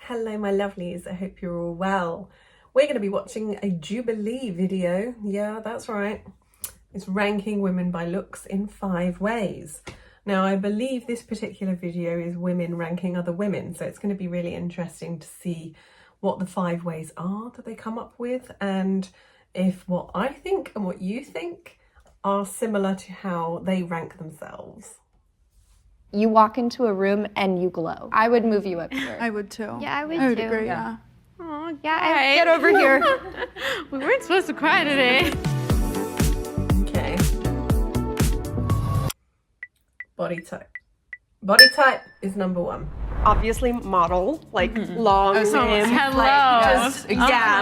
Hello my lovelies, I hope you're all well. We're going to be watching a Jubilee video. Yeah, that's right. It's ranking women by looks in 5 ways. Now I believe this particular video is women ranking other women, so it's going to be really interesting to see what the 5 ways are that they come up with, and if what I think and what you think are similar to how they rank themselves. You walk into a room and you glow. I would move you up here. I would too. Yeah, I would I would too. agree, yeah. Oh, yeah, get over here. We weren't supposed to cry today. Okay. Body type. Body type is number 1. Obviously model, like long limbs, Hello.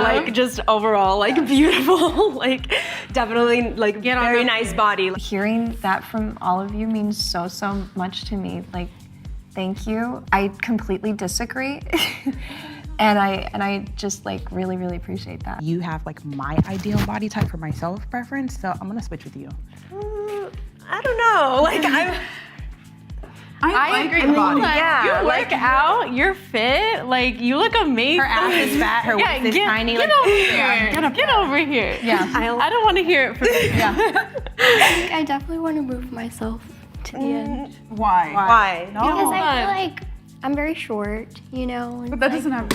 like just overall like beautiful, like definitely like very nice body. Hearing that from all of you means so much to me. Like, thank you. I completely disagree. And I just like really appreciate that. You have like my ideal body type for myself preference, so I'm gonna switch with you. I don't know, like I agree. body. You work out, you're fit, like you look amazing. Her ass is fat, her waist is tiny. Get over here. Get over here. Yeah. I don't want to hear it from you. Yeah. I definitely want to move myself to the end. Why? why? Because I feel like I'm very short, you know. And But that like, doesn't have...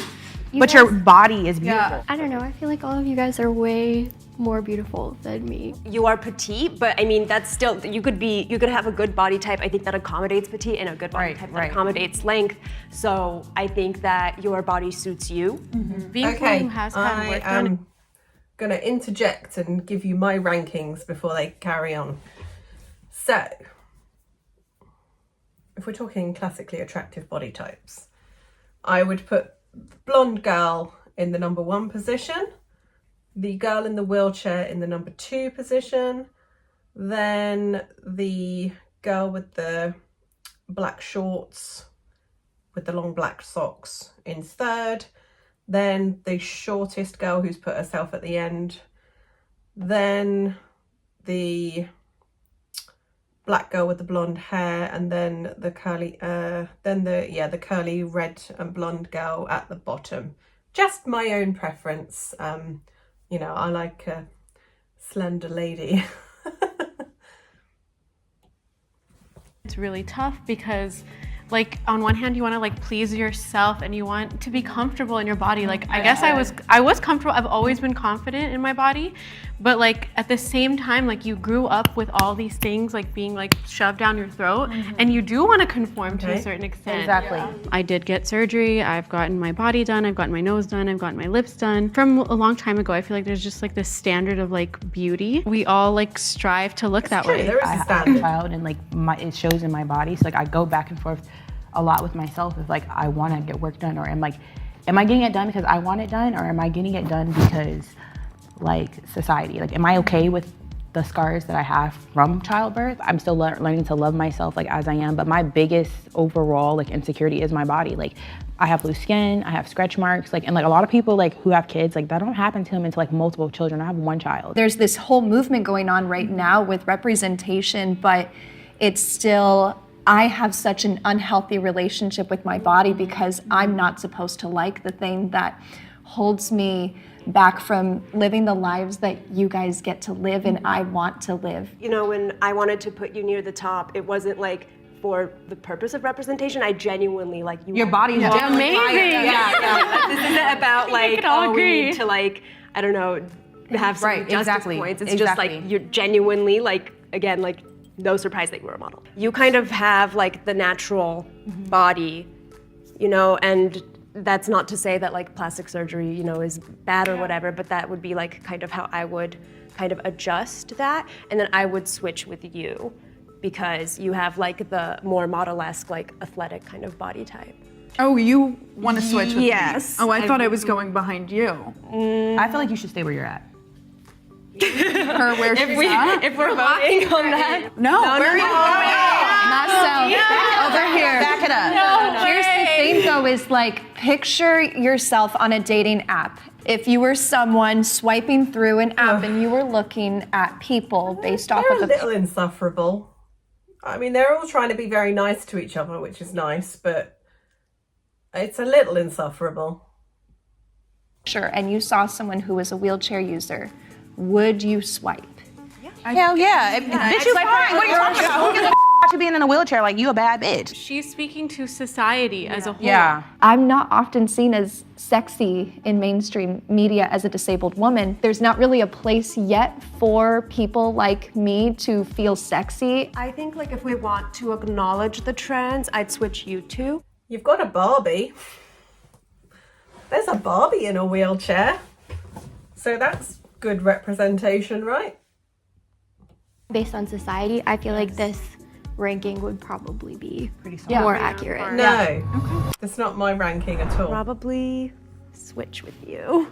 you But guys- your body is beautiful. Yeah. I don't know, I feel like all of you guys are way more beautiful than me. You are petite, but I mean that's still you could have a good body type. I think that accommodates petite and a good body type that accommodates length. So I think that your body suits you. Being someone Okay, who has had I work done. am going to interject and give you my rankings before they carry on. So, if we're talking classically attractive body types, I would put the blonde girl in the number 1 position, the girl in the wheelchair in the number 2 position, then the girl with the black shorts with the long black socks in 3rd, then the shortest girl who's put herself at the end, then the black girl with the blonde hair, and then the curly the curly red and blonde girl at the bottom. Just my own preference. You know, I like a slender lady. It's really tough because like on one hand you want to like please yourself and you want to be comfortable in your body. Like I guess I was comfortable. I've always been confident in my body, but like at the same time, like you grew up with all these things like being like shoved down your throat, and you do want to conform to a certain extent. Exactly. I did get surgery. I've gotten my body done. I've gotten my nose done. I've gotten my lips done. From a long time ago, I feel like there's just like this standard of like beauty. We all like strive to look that way. There is a I have a standard. child and like it shows in my body, so like I go back and forth a lot with myself if like I want to get work done, or am I getting it done because I want it done, or am I getting it done because like society, like am I okay with the scars that I have from childbirth? I'm still learning to love myself like as I am, but my biggest overall like insecurity is my body. Like I have loose skin, I have stretch marks, like, and like a lot of people like who have kids, like that don't happen to them until like multiple children. I have 1 child. There's this whole movement going on right now with representation, but it's still, I have such an unhealthy relationship with my body because I'm not supposed to like the thing that holds me back from living the lives that you guys get to live and I want to live. You know, when I wanted to put you near the top, it wasn't like for the purpose of representation. I genuinely like you. Your body is Amazing. Yeah. This isn't about like can all we agree. need to like I don't know have some justice exactly, points. It's exactly. just like you're genuinely like again like no surprise that you were a model. You kind of have like the natural body, you know, and that's not to say that like plastic surgery, you know, is bad or whatever, but that would be like kind of how I would kind of adjust that, and then I would switch with you because you have like the more model-esque, like athletic kind of body type. Oh, you want to switch with me? Yes. Oh, I thought I was going behind you. I feel like you should stay where you're at. Her where she's at? If we're voting on that. No, where are you Not so. Over here. Back it up. Here's the thing though, is like picture yourself on a dating app. If you were someone swiping through an app and you were looking at people based off They're of a little insufferable. I mean, they're all trying to be very nice to each other, which is nice, but It's a little insufferable. And you saw someone who was a wheelchair user, would you swipe? Hell yeah. Bitch, you fine. What are you talking about? Who gives a about you being in a wheelchair? Like, you a bad bitch. She's speaking to society as a whole. Yeah. I'm not often seen as sexy in mainstream media as a disabled woman. There's not really a place yet for people like me to feel sexy. I think like if we want to acknowledge the trans, I'd switch you two. You've got a Barbie. There's a Barbie in a wheelchair. So that's good representation, right? Based on society, I feel like this ranking would probably be Yeah. more accurate. No. That's not my ranking at all. Probably switch with you.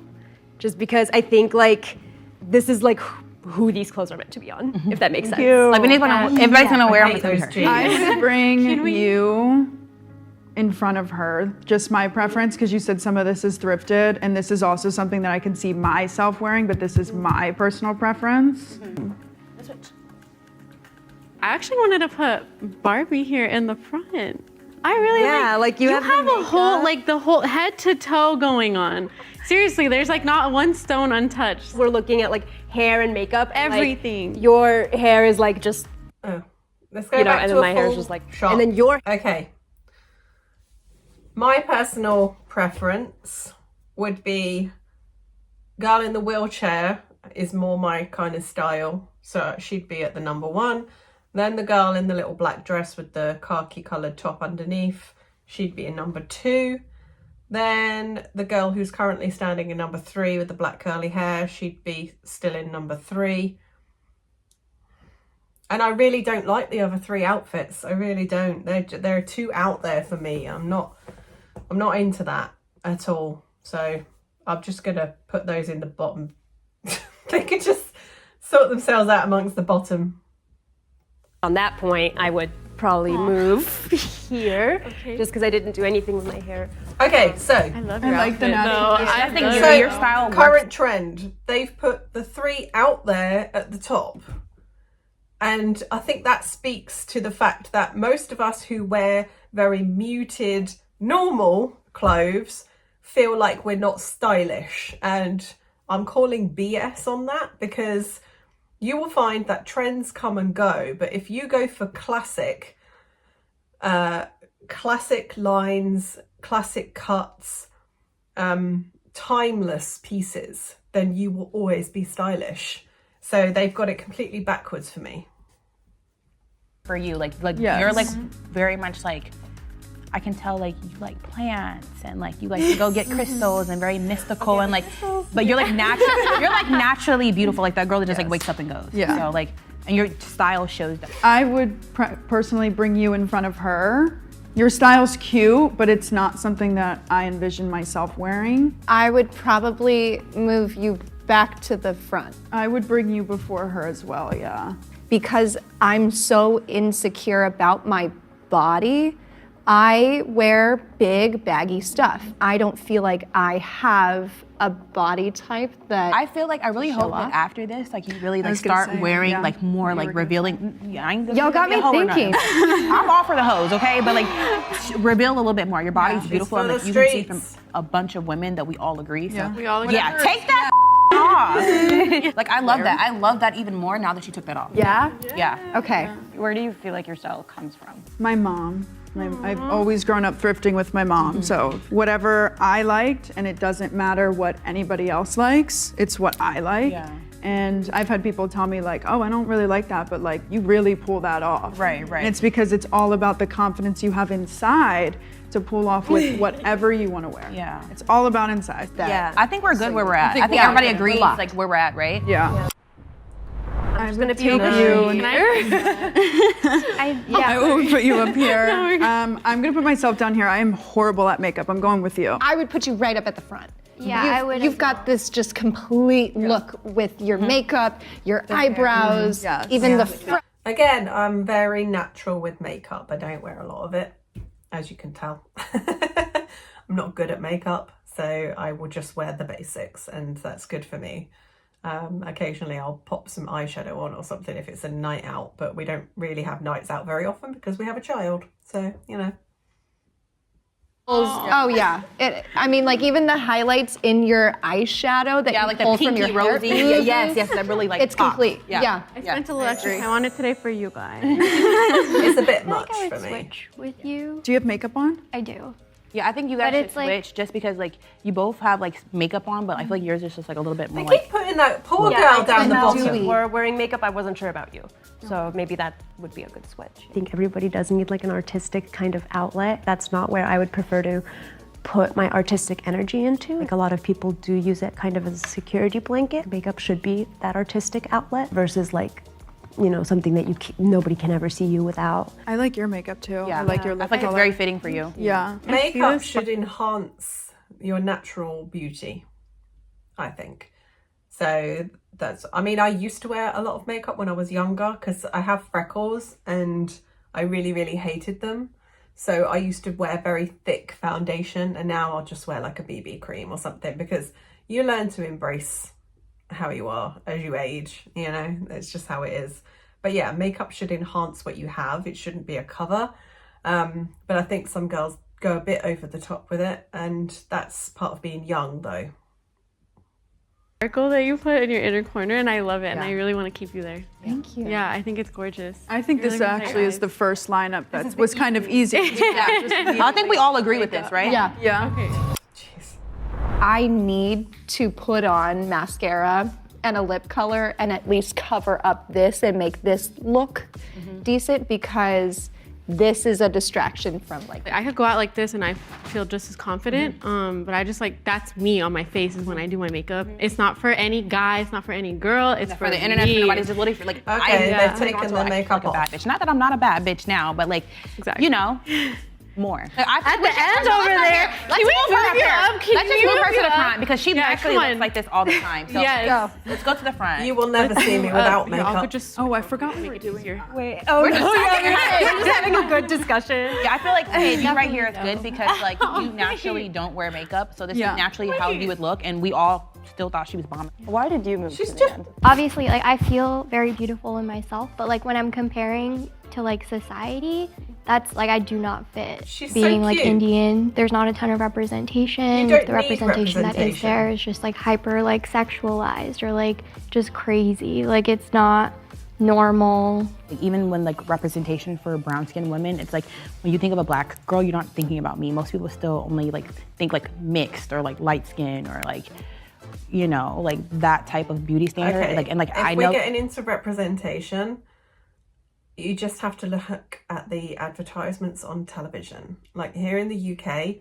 Just because I think like this is like who these clothes are meant to be on, if that makes sense. Like, everybody's gonna wear I them hate with those her. jeans. I would bring you in front of her. Just my preference, because you said some of this is thrifted, and this is also something that I can see myself wearing, but this is my personal preference. I actually wanted to put Barbie here in the front. I really like you have a whole like the whole head to toe going on. Seriously, there's like not one stone untouched. We're looking at like hair and makeup. And, like, Everything. your hair is like just, Oh. Let's go you know, back and to then a my hair is full just like, shot. and then your Okay. My personal preference would be girl in the wheelchair is more my kind of style. So she'd be at the number 1. Then the girl in the little black dress with the khaki coloured top underneath, she'd be in number 2. Then the girl who's currently standing in number 3 with the black curly hair, she'd be still in number 3. And I really don't like the other 3 outfits. I really don't. They're too out there for me. I'm not into that at all. So I'm just gonna put those in the bottom. They could just sort themselves out amongst the bottom. on that point, I would probably move here, just because I didn't do anything with my hair. Okay, so I love your like the outfit, natural- though. I think So, your style works. current trend, they've put the 3 out there at the top. And I think that speaks to the fact that most of us who wear very muted, normal clothes feel like we're not stylish. And I'm calling BS on that, because you will find that trends come and go. But if you go for classic lines, classic cuts, timeless pieces, then you will always be stylish. So they've got it completely backwards for me. For you, like Yes. you're like very much like, I can tell like you like plants and like you like to go get crystals and very mystical and like, but you're like naturally beautiful, like that girl that just like wakes up and goes. Yeah. So like, and your style shows that. I would personally bring you in front of her. Your style's cute, but it's not something that I envision myself wearing. I would probably move you back to the front I would bring you before her as well, yeah. because I'm so insecure about my body. I wear big, baggy stuff. I don't feel like I have a body type that I feel like I really hope off. that after this, like you really like was gonna start say, wearing yeah. like more You like were gonna revealing. Yeah, I ain't Y'all got me a hoe or thinking. nothing. I'm all for the hoes, okay? But like reveal a little bit more. Your body's beautiful, and for like the you can see from streets. a bunch of women that we all agree. So Yeah. We all agree. yeah, take that off. Like I love that. I love that even more now that you took that off. Yeah? Yeah. Okay. Where do you feel like your style comes from? My mom. I've always grown up thrifting with my mom, so whatever I liked, and it doesn't matter what anybody else likes, it's what I like. Yeah. And I've had people tell me like, oh, I don't really like that, but like you really pull that off. Right. And it's because it's all about the confidence you have inside to pull off with whatever you want to wear. Yeah. It's all about inside. Yeah. I think we're good where we're at. I think yeah, everybody we're agrees locked. like where we're at, right? Yeah. I'm gonna take you. Can I? I will put you up here. I'm gonna put myself down here. I am horrible at makeup. I'm going with you. I would put you right up at the front. Yeah, I would. You've got this just complete look with your makeup, your eyebrows, Yes. even the fr- Again, I'm very natural with makeup. I don't wear a lot of it, as you can tell. I'm not good at makeup, so I will just wear the basics, and that's good for me. Occasionally I'll pop some eyeshadow on or something if it's a night out, but we don't really have nights out very often because we have a child. So, you know. Oh yeah. I mean, like even the highlights in your eyeshadow that you like the pull from pinky your hair. rosy. Yes, that really like It's pops. complete. Yeah. I spent a little extra time on it today for you guys. It's a bit much I for would me. switch with you. Do you have makeup on? I do. Yeah, I think you guys But should it's like- switch just because like you both have like makeup on, but I feel like yours is just like a little bit more They like. keep putting that poor Yeah, girl I down the know. bottom. You were wearing makeup. I wasn't sure about you, so maybe that would be a good switch. I think everybody does need like an artistic kind of outlet. That's not where I would prefer to put my artistic energy into. Like a lot of people do use it kind of as a security blanket. Makeup should be that artistic outlet versus like, you know, something that nobody can ever see you without. I like your makeup too. Yeah, I like your I lip feel like it's color. very fitting for you. Yeah. Makeup should enhance your natural beauty, I think. So I mean, I used to wear a lot of makeup when I was younger because I have freckles and I really, really hated them. So I used to wear very thick foundation and now I'll just wear like a BB cream or something because you learn to embrace how you are as you age, you know, it's just how it is. But yeah, makeup should enhance what you have. It shouldn't be a cover. But I think some girls go a bit over the top with it, and that's part of being young though. Sparkle that you put in your inner corner, and I love it, and I really want to keep you there. Thank you. Yeah, I think it's gorgeous. I think You're this looking actually is eyes. the first lineup that was kind of easy. I think we all agree with this, right? Yeah. Yeah. Okay. Jeez. I need to put on mascara and a lip color and at least cover up this and make this look decent because this is a distraction from like I could go out like this and I feel just as confident, but I just like, that's me on my face is when I do my makeup. It's not for any guy, it's not for any girl, it's For the internet, me. for nobody's literally for like. Okay, they've put it taken on the so I can makeup look a bad off. bitch. Not that I'm not a bad bitch now, but like, Exactly. you know, more. Like, At the end over there, Let's can we move move her up you here. up? Can Let's just we move her move to the you up? front because she Yeah, naturally come looks on. like this all the time. So Yes. let's go to the front. You will never see me without Here, I'll makeup. just Oh, I forgot we were make it doing easier. Wait. Oh We're just no. talking about it. We're just having a good discussion. Yeah, I feel like okay, you right here is good because like you naturally don't wear makeup, so this Yeah. is naturally how you would look, and we all still thought she was bombing. Why did you move She's to the just end? Obviously, like I feel very beautiful in myself, but like when I'm comparing to like society, that's like I do not fit. She's so Being like cute. Indian, there's not a ton of representation. You don't The need representation that is representation. there is just like hyper like sexualized or like just crazy. Like it's not normal. Like, even when like representation for brown skinned women, it's like when you think of a black girl, you're not thinking about me. Most people still only like think like mixed or like light skin or like, you know, like that type of beauty standard. Okay, Like and like if I we're know getting into representation, you just have to look at the advertisements on television. Like here in the UK,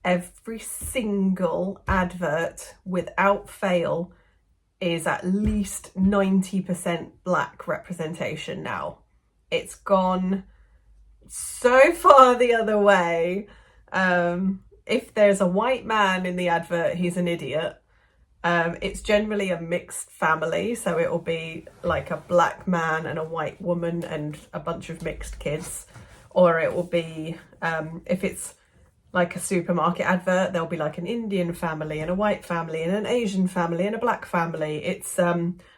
every single advert without fail is at least 90% black representation now. It's gone so far the other way. If there's a white man in the advert, he's an idiot. It's generally a mixed family, so it will be like a black man and a white woman and a bunch of mixed kids. Or it will be, if it's like a supermarket advert, there'll be like an Indian family and a white family and an Asian family and a black family. It's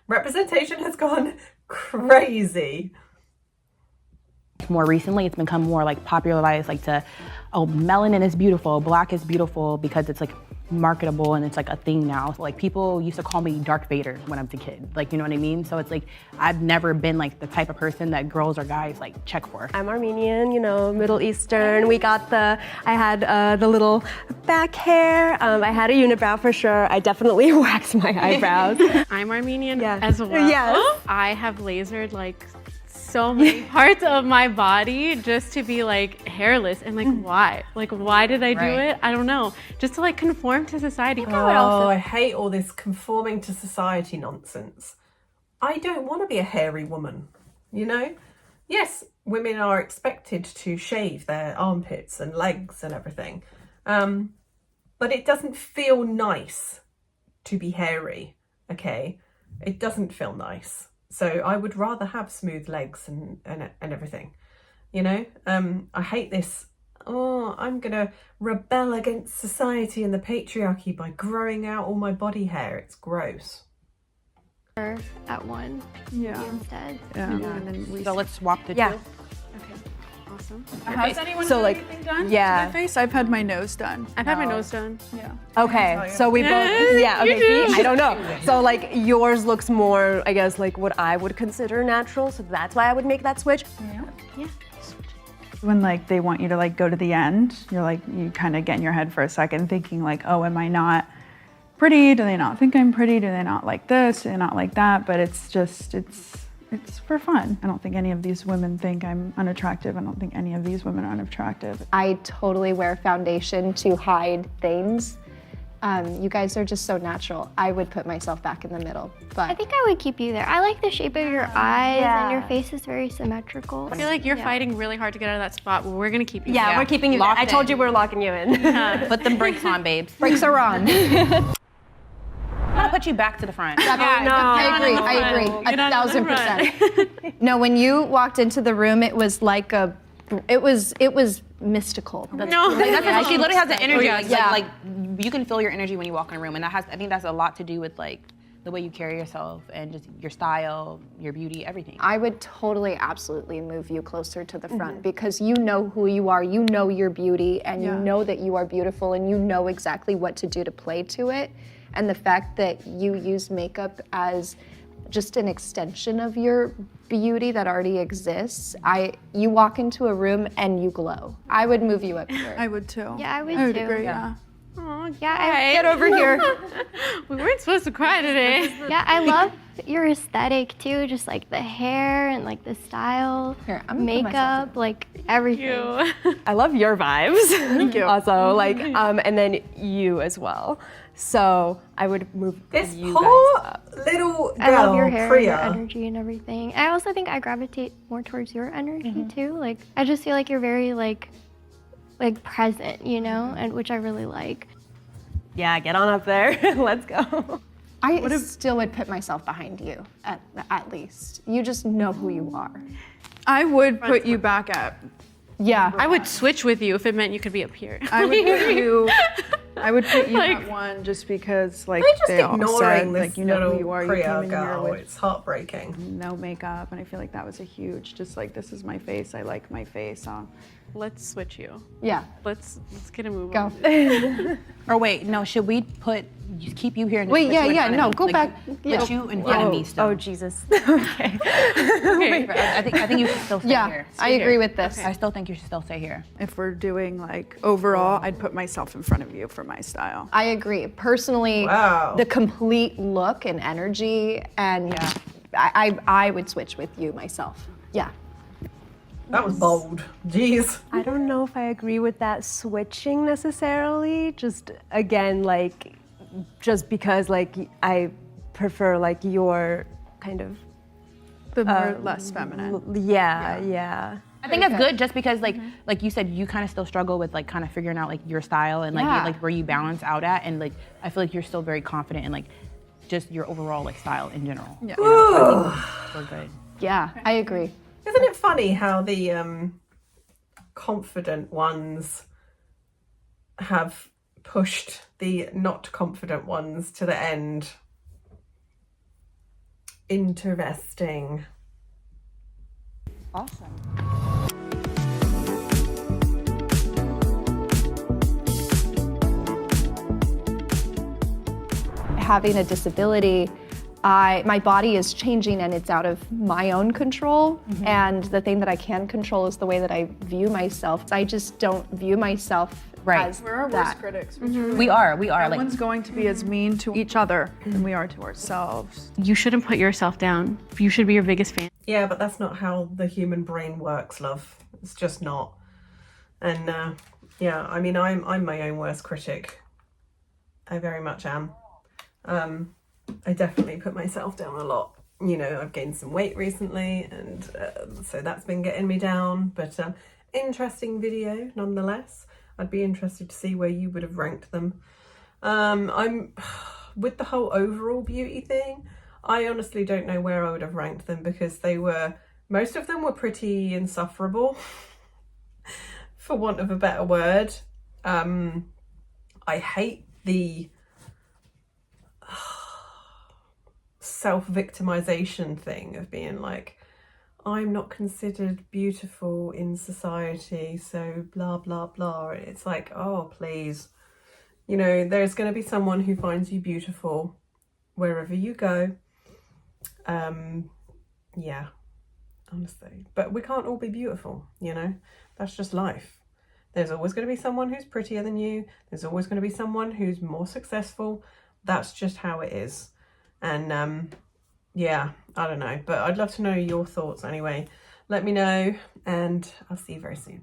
representation has gone crazy. more recently it's become more like popularized like to, oh, melanin is beautiful, black is beautiful because it's like marketable and it's like a thing now. So, like people used to call me Dark Vader when I was a kid, like, you know what I mean? So it's like I've never been like the type of person that girls or guys like check for. I'm Armenian, you know, Middle Eastern. We got I had the little back hair. I had a unibrow for sure. I definitely waxed my eyebrows. I'm Armenian Yeah. as well. Yes. I have lasered like so many parts of my body just to be like hairless and like why? Like why did I do Right. it? I don't know. Just to like conform to society. Oh, I hate all this conforming to society nonsense. I don't want to be a hairy woman, you know? Yes, women are expected to shave their armpits and legs and everything. But it doesn't feel nice to be hairy, okay? It doesn't feel nice. So I would rather have smooth legs and everything, you know? I hate this, oh, I'm gonna rebel against society and the patriarchy by growing out all my body hair. It's gross. At one Yeah. instead. Yeah. And then we So let's swap the Yeah. two. Awesome. Has anyone So, done like, anything done yeah. to my face? I've had my nose done. I've had my nose done. Yeah. Okay, so we both, yeah, okay, see, I don't know. So like yours looks more, I guess, like what I would consider natural, so that's why I would make that switch. When like they want you to like go to the end, you're like, you kind of get in your head for a second thinking like, oh, am I not pretty? Do they not think I'm pretty? Do they not like this? Do they not like that? But it's just, it's for fun. I don't think any of these women think I'm unattractive. I don't think any of these women are unattractive. I totally wear foundation to hide things. You guys are just so natural. I would put myself back in the middle, I but think I would keep you there. I like the shape of your eyes and your face is very symmetrical. I feel like you're fighting really hard to get out of that spot, but we're gonna keep you. Yeah, there. we're keeping you there. Locked I told in. you we're locking you in. Put them brakes on, babes. brakes are on. I'm gonna put you back to the front. I agree. I agree. Get on the 1,000%. No, when you walked into the room, it was like it was mystical. No. That's she literally has the energy. yeah. Like you can feel your energy when you walk in a room, and I think that's a lot to do with like the way you carry yourself and just your style, your beauty, everything. I would totally, absolutely move you closer to the front because you know who you are, you know your beauty, and you know that you are beautiful, and you know exactly what to do to play to it. And the fact that you use makeup as just an extension of your beauty that already exists, you walk into a room and you glow. I would move you up here. I would too. Yeah, I would I would too. agree, yeah. Yeah, Get over here. We weren't supposed to cry today. I love your aesthetic too, just like the hair and like the style, Here, I'm gonna put myself makeup, like everything. You. I love your vibes. Thank you. Also, like, and then you as well. So I would move This you poor guys up. little girl, I love your hair, and your Priya. energy, and everything. I also think I gravitate more towards your energy too. Like, I just feel like you're very like present, you know, and which I really like. Yeah, get on up there. Let's go. I still would put myself behind you, at least. You just know who you are. I would put you back at. Yeah. I would switch with you if it meant you could be up here. I would put you at one just because like They're just they all ignoring said this like you know little who you are. You Priya came in here girl. with It's heartbreaking. no makeup, and I feel like that was a huge just like this is my face. I like my face. Let's switch you. Yeah. Let's get a move Go. on. Or wait, no, should we keep you here? And Wait, put yeah, you in yeah, front of no, me? go Like, back. Put you in front of me still. Oh Jesus. Okay. I think you should still stay Yeah, here. I agree with this. I still think you should still stay here. If we're doing like overall, I'd put myself in front of you for my style. I agree. Personally, Wow. the complete look and energy, and I would switch with you myself. Yeah. That was bold. Jeez. I don't know if I agree with that switching necessarily. Just again, like, just because like I prefer like your kind of The more less feminine. yeah. I think that's good just because like you said, you kind of still struggle with like kind of figuring out like your style and like Yeah. like where you balance out at, and like I feel like you're still very confident in like just your overall like style in general. Yeah. You know, so I think we're good. Yeah, I agree. Isn't it funny how the confident ones have pushed the not confident ones to the end? Interesting. Awesome. Having a disability, my body is changing and it's out of my own control. And the thing that I can control is the way that I view myself. I just don't view myself Right. as We're our that. worst critics. We are. No Like one's going to be as mean to each other than we are to ourselves. You shouldn't put yourself down. You should be your biggest fan. Yeah, but that's not how the human brain works, love. It's just not. And yeah, I mean, I'm my own worst critic. I very much am. I definitely put myself down a lot. You know, I've gained some weight recently, and so that's been getting me down. But interesting video nonetheless. I'd be interested to see where you would have ranked them. I'm with the whole overall beauty thing. I honestly don't know where I would have ranked them because most of them were pretty insufferable, for want of a better word. I hate the self-victimization thing of being like, I'm not considered beautiful in society, so blah, blah, blah. It's like, oh, please. You know, there's going to be someone who finds you beautiful wherever you go. Yeah, honestly. But we can't all be beautiful, you know? That's just life. There's always going to be someone who's prettier than you. There's always going to be someone who's more successful. That's just how it is. And yeah, I don't know. But I'd love to know your thoughts anyway. Let me know, and I'll see you very soon.